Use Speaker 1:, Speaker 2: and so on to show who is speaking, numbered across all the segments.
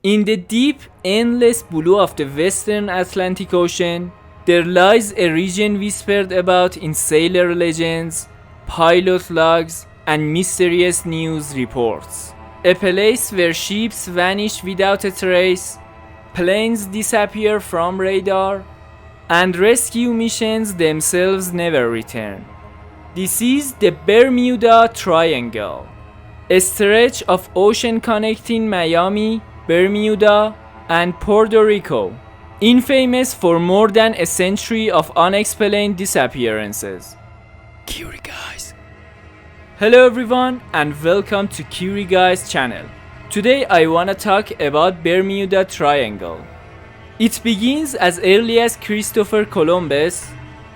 Speaker 1: In the deep, endless blue of the western Atlantic Ocean, there lies a region whispered about in sailor legends, pilot logs, and mysterious news reports. A place where ships vanish without a trace, planes disappear from radar, and rescue missions themselves never return. This is the Bermuda Triangle, a stretch of ocean connecting Miami, Bermuda, and Puerto Rico, infamous for more than a century of unexplained disappearances. Curie Guys. Hello everyone and welcome to Curie Guys channel. Today I wanna talk about Bermuda Triangle. It begins as early as Christopher Columbus,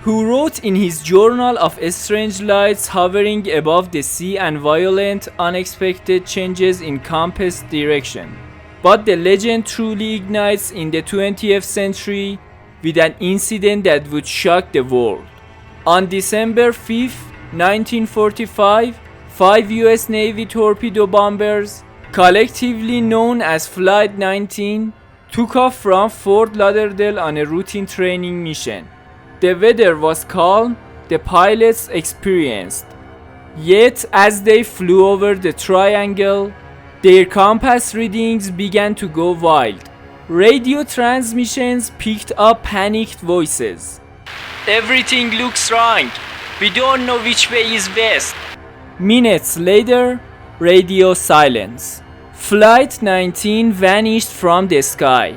Speaker 1: who wrote in his journal of strange lights hovering above the sea and violent, unexpected changes in compass direction. But the legend truly ignites in the 20th century with an incident that would shock the world. On December 5, 1945, 5 US Navy torpedo bombers, collectively known as Flight 19, took off from Fort Lauderdale on a routine training mission. The weather was calm, the pilots experienced. Yet, as they flew over the triangle, their compass readings began to go wild. Radio transmissions picked up panicked voices. Everything looks wrong. We don't know which way is best. Minutes later, radio silence. Flight 19 vanished from the sky,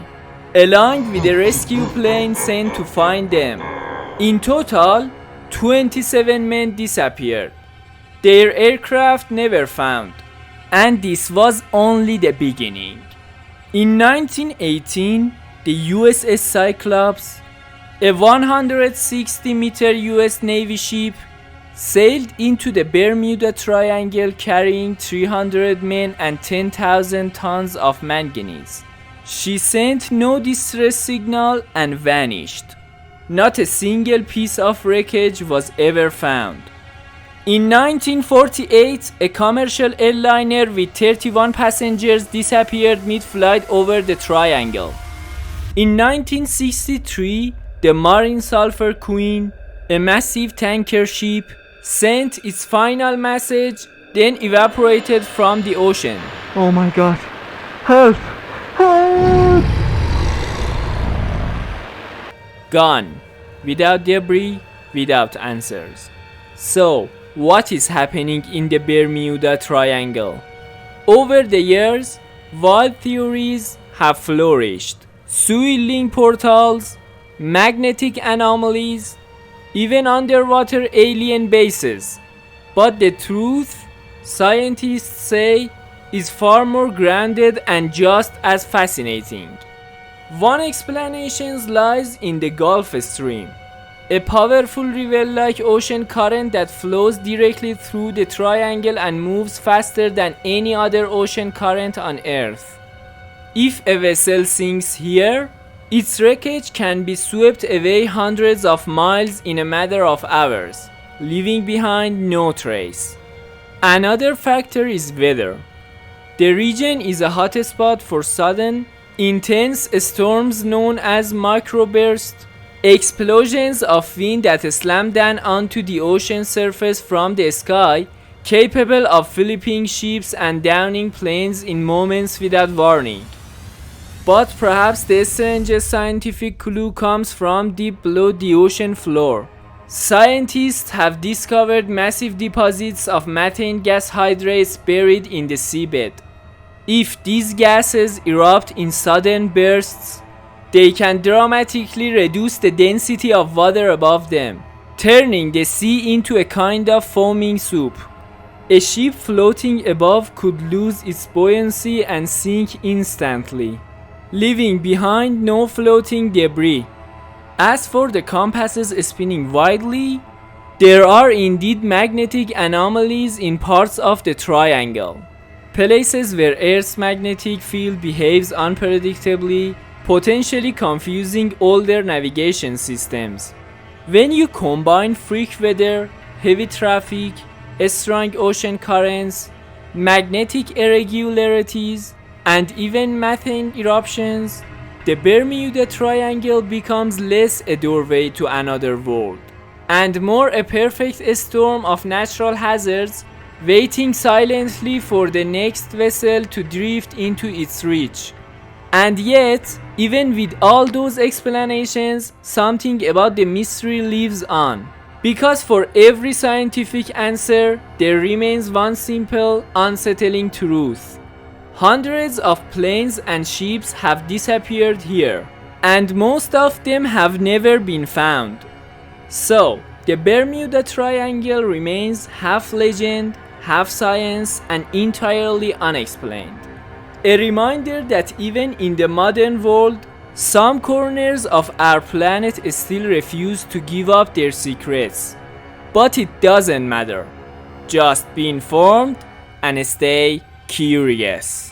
Speaker 1: along with a rescue plane sent to find them. In total, 27 men disappeared. Their aircraft never found. And this was only the beginning. In 1918, the USS Cyclops, a 160-meter US Navy ship, sailed into the Bermuda Triangle carrying 300 men and 10,000 tons of manganese. She sent no distress signal and vanished. Not a single piece of wreckage was ever found. In 1948, a commercial airliner with 31 passengers disappeared mid-flight over the triangle. In 1963, the Marine Sulphur Queen, a massive tanker ship, sent its final message, then evaporated from the ocean.
Speaker 2: Oh my god. Help! Help!
Speaker 1: Gone. Without debris, without answers. So, what is happening in the Bermuda Triangle? Over the years, wild theories have flourished. Swirling portals, magnetic anomalies, even underwater alien bases. But the truth, scientists say, is far more grounded and just as fascinating. One explanation lies in the Gulf Stream, a powerful river-like ocean current that flows directly through the triangle and moves faster than any other ocean current on Earth. If a vessel sinks here, its wreckage can be swept away hundreds of miles in a matter of hours, leaving behind no trace. Another factor is weather. The region is a hotspot for sudden, intense storms known as microbursts, explosions of wind that slam down onto the ocean surface from the sky, capable of flipping ships and downing planes in moments without warning. But perhaps the strangest scientific clue comes from deep below the ocean floor. Scientists have discovered massive deposits of methane gas hydrates buried in the seabed. If these gases erupt in sudden bursts, they can dramatically reduce the density of water above them, turning the sea into a kind of foaming soup. A ship floating above could lose its buoyancy and sink instantly, leaving behind no floating debris. As for the compasses spinning wildly, there are indeed magnetic anomalies in parts of the triangle. Places where Earth's magnetic field behaves unpredictably, potentially confusing older navigation systems. When you combine freak weather, heavy traffic, strong ocean currents, magnetic irregularities, and even methane eruptions, the Bermuda Triangle becomes less a doorway to another world, and more a perfect storm of natural hazards waiting silently for the next vessel to drift into its reach. And yet, even with all those explanations, something about the mystery lives on. Because for every scientific answer, there remains one simple, unsettling truth. Hundreds of planes and ships have disappeared here, and most of them have never been found. So, the Bermuda Triangle remains half legend, half science, and entirely unexplained. A reminder that even in the modern world, some corners of our planet still refuse to give up their secrets. But it doesn't matter. Just be informed and stay curious.